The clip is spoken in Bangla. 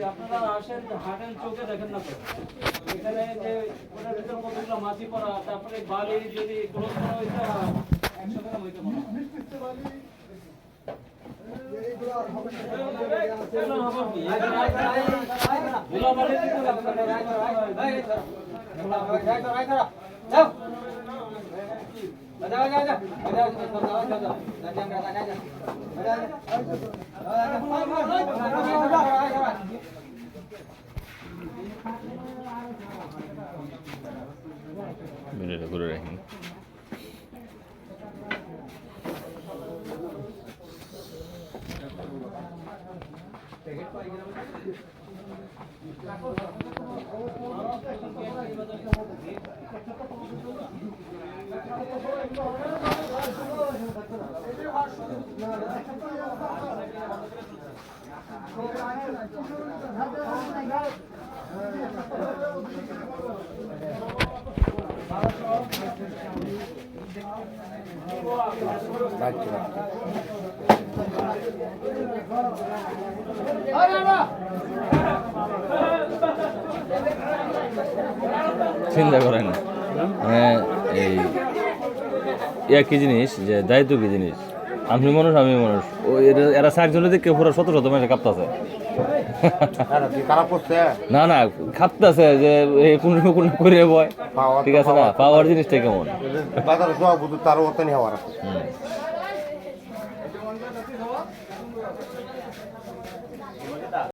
আপনারা আসেন হাটেন চোখে দেখেন না তো এখানে যে ওটার ভিতরে কতগুলো মাছি পড়া তারপরে বালি যদি ক্লোজ করা হইতে 100 গ্রাম হইতে পারে ভিডিওটা করে রাখি চিন্তা করেন এই একই জিনিস যে দায়িত্ব কি জিনিস আপনি মানুষ আমি মানুষ ও এরা চারজনের দিকে পুরো শত শত মাসে কাঁপতেছে না না খাপতেছে যে কোন কোন করে বয় ঠিক আছে না পাওয়ার জিনিসটা কেমন